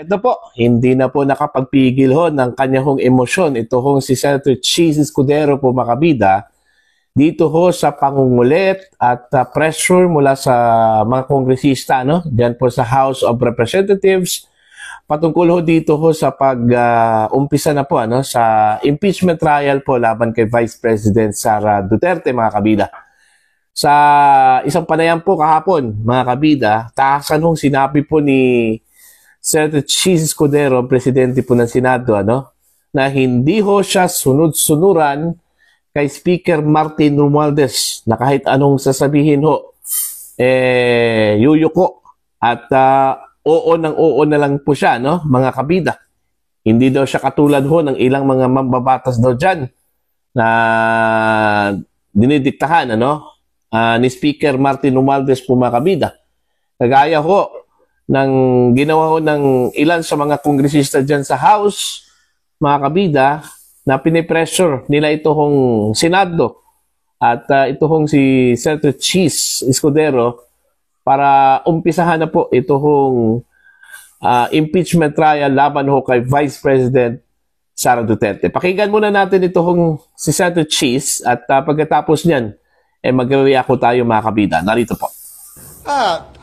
Ito po, hindi na po nakapagpigil ho ng kanyang emosyon. Ito hong si Senator Cheese Escudero po makabida dito ho sa pangungulit at pressure mula sa mga kongresista, no? Diyan po sa House of Representatives patungkol ho dito ho sa pag-umpisa na po sa impeachment trial po laban kay Vice President Sara Duterte, mga kabida. Sa isang panayam po kahapon, mga kabida, taasan hong sinabi po ni Senator Cheese Escudero, presidente po ng Senado, na hindi ho siya sunod-sunuran kay Speaker Martin Romualdez na kahit anong sasabihin ho, yuyuko at oo na lang po siya, mga kabida. Hindi daw siya katulad ho ng ilang mga mambabatas daw dyan na dinidiktahan ni Speaker Martin Romualdez po, mga kabida. Kagaya ho ng ginawa ho ng ilan sa mga kongresista dyan sa House, mga kabida, na pinipressure nila ito hong Senado at ito hong si Senator Cheese Escudero para umpisahan na po ito hong impeachment trial laban ho kay Vice President Sara Duterte. Pakinggan muna natin ito hong si Senator Cheese at pagkatapos niyan, magre-react tayo, mga kabida. Narito po.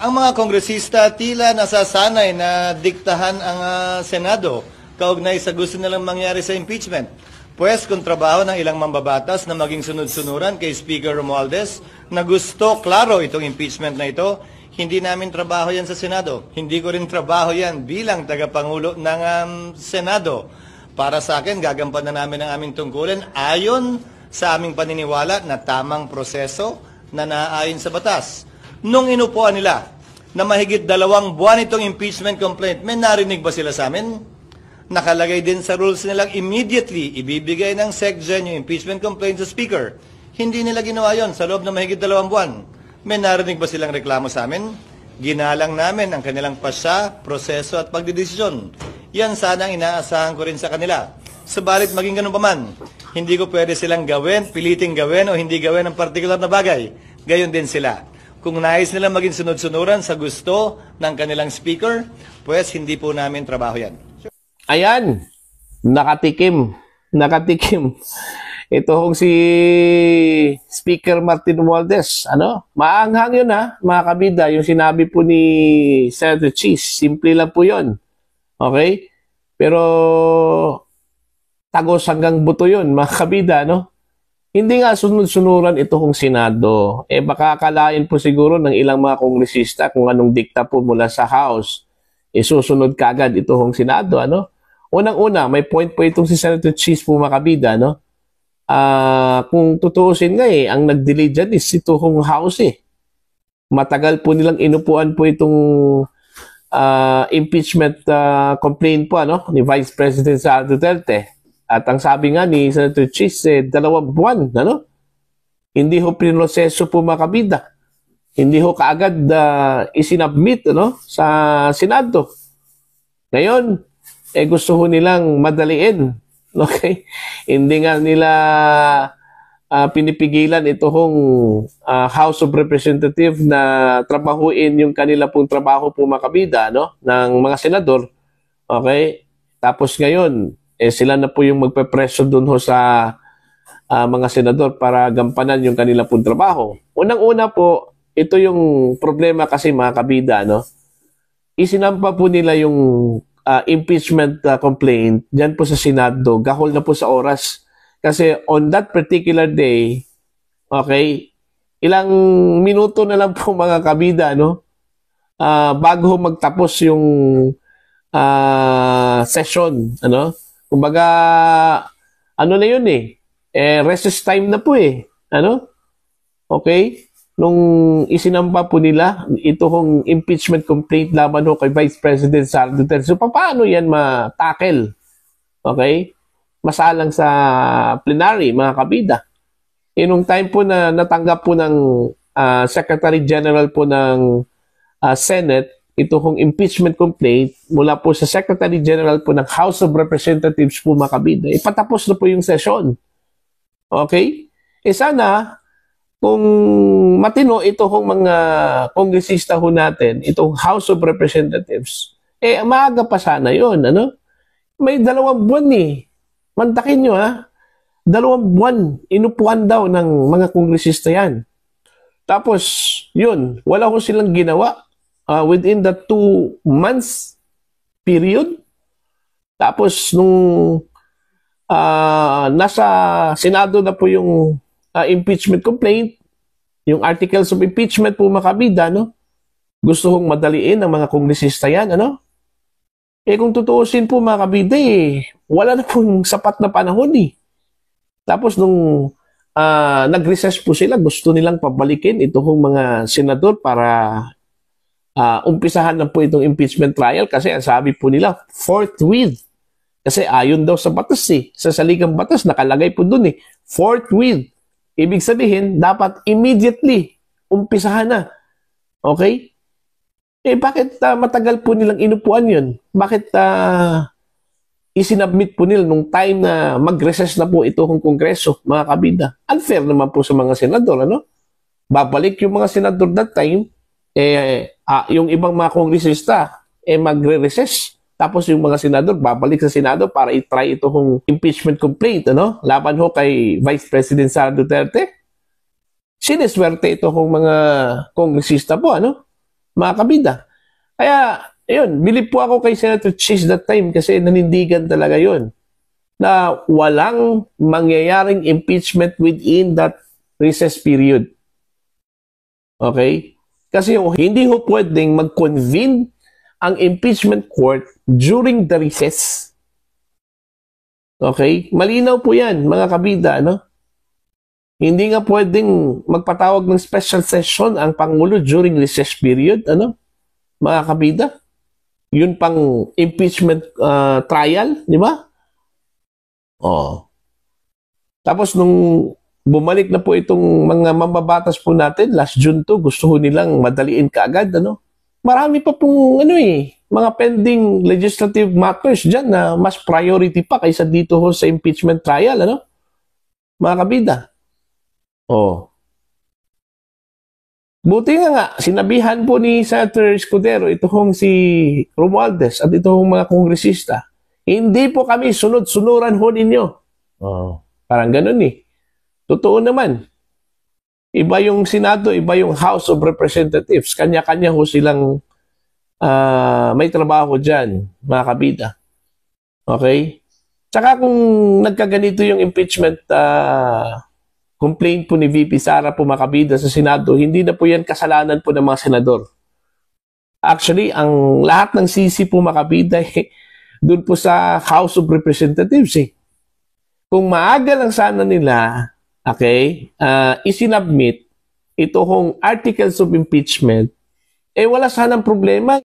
Ang mga kongresista tila nasasanay na diktahan ang Senado kaugnay sa gusto nilang mangyari sa impeachment. Pues kung trabaho ng ilang mambabatas na maging sunod-sunuran kay Speaker Romualdez na gusto klaro itong impeachment na ito, hindi namin trabaho yan sa Senado. Hindi ko rin trabaho yan bilang tagapangulo ng Senado. Para sa akin, gagampanan namin ang aming tungkulin ayon sa aming paniniwala na tamang proseso na naaayon sa batas. Nung inupuan nila na mahigit 2 buwan itong impeachment complaint, may narinig ba sila sa amin? Nakalagay din sa rules nilang immediately ibibigay ng SecGen yung impeachment complaint sa Speaker. Hindi nila ginawa yon sa loob ng mahigit 2 buwan. May narinig ba silang reklamo sa amin? Ginalang namin ang kanilang pasya, proseso at pagdidesisyon. Yan sana ang inaasahan ko rin sa kanila. Subalit maging ganun pa man, hindi ko pwede silang gawin, piliting gawin o hindi gawin ang particular na bagay. Gayon din sila. Kung nais nilang maging sunod-sunuran sa gusto ng kanilang speaker, pues hindi po namin trabaho yan. Ayan, nakatikim. Ito hong si Speaker Martin Romualdez. Maanghang yun mga kabida, yung sinabi po ni Senator Cheese. Simple lang po yun. Okay? Pero tagos hanggang buto yun, mga kabida, Hindi nga sunod-sunuran ito hong Senado. Baka akalain po siguro ng ilang mga kongresista kung anong dikta po mula sa House, susunod kagad ito hong Senado, Unang-una, may point po itong si Senator Cheese po, mga kabida, kung tutuusin nga ang nag-delay dyan is ito hong House Matagal po nilang inupuan po itong impeachment complaint po ni Vice President Sara Duterte. At ang sabi nga ni Senator Cheese, 2 buwan, Hindi ho prinoseso po, mga kabida. Hindi ho kaagad isinabmit sa Senado. Ngayon, gusto ho nilang madaliin. Okay? Hindi nga nila pinipigilan ito hong House of Representatives na trabahuin yung kanila pong trabaho po, mga kabida, ng mga senador. Okay? Tapos ngayon, sila na po yung magpe-pressure dun ho sa mga senador para gampanan yung kanila pong trabaho. Unang-una po, ito yung problema kasi, mga kabida, isinampa po nila yung impeachment complaint dyan po sa Senado, gahol na po sa oras. Kasi on that particular day, okay, ilang minuto na lang po, mga kabida, bago magtapos yung session, Kumbaga, na yun recess time na po Okay? Nung isinampa po nila, ito hong impeachment complaint laban ho kay Vice President Sara Duterte. So, paano yan ma-tackle? Okay? Masalang sa plenary, mga kabida. Nung time po na natanggap po ng Secretary General po ng Senate, ito hong impeachment complaint mula po sa Secretary General po ng House of Representatives po, mga kabida. Ipatapos na po yung session. Okay? Sana, kung matino ito hong mga kongresista ho natin, itong House of Representatives, Maaga pa sana yun, ano? May 2 buwan eh. Mantakin nyo, ha? 2 buwan, inupuan daw ng mga kongresista yan. Tapos, yun, wala ko silang ginawa within the 2 months period. Tapos, nung nasa Senado na po yung impeachment complaint, yung articles of impeachment po makabida, no? Gusto kong madaliin ng mga kongresista yan, ano? Kung tutuusin po mga kabida, wala na pong sapat na panahon eh. Tapos nung nag-recess po sila, gusto nilang pabalikin itong mga senador para umpisahan na po itong impeachment trial kasi ang sabi po nila, forthwith. Kasi ayon daw sa batas sa saligang batas, nakalagay po dun forthwith. Ibig sabihin, dapat immediately umpisahan na. Okay? Bakit matagal po nilang inupuan yun? Bakit isinabmit po nila nung time na mag-recess na po ito kung kongreso, mga kabida? Unfair naman po sa mga senador, ano? Babalik yung mga senador that time, yung ibang mga kongresista, magre-recess. Tapos yung mga senador, babalik sa Senado para i-try ito kung impeachment complaint, ano? Laban ho kay Vice President Sara Duterte. Sineswerte ito kung mga kongresista po, ano? Mga kabida. Kaya, ayun, bilib po ako kay Senator Cheese that time kasi nanindigan talaga yun na walang mangyayaring impeachment within that recess period. Okay? Kasi hindi ho pwedeng mag-convene ang impeachment court during the recess. Okay? Malinaw po yan, mga kabida, no? Hindi nga pwedeng magpatawag ng special session ang Pangulo during recess period, ano? Mga kabida. Yun pang impeachment trial, di ba? Tapos nung bumalik na po itong mga mambabatas po natin, last June to, gusto ho nilang madaliin kaagad, ano? Marami pa pong, mga pending legislative matters dyan na mas priority pa kaysa dito ho sa impeachment trial, ano? Mga kabida. Buti nga, sinabihan po ni Senator Escudero, ito hong si Romualdez at ito hong mga kongresista, hindi po kami sunod-sunuran ho ninyo. Parang ganun Totoo naman. Iba yung Senado, iba yung House of Representatives. Kanya-kanya ho silang may trabaho dyan, mga kabida. Okay? Tsaka kung nagkaganito yung impeachment complaint po ni VP Sara po makabida sa Senado, hindi na po yan kasalanan po ng mga senador. Actually, ang lahat ng sisi po makabida doon po sa House of Representatives Kung maaga lang sana nila, isinabmit ito hong articles of impeachment, wala sanang problema.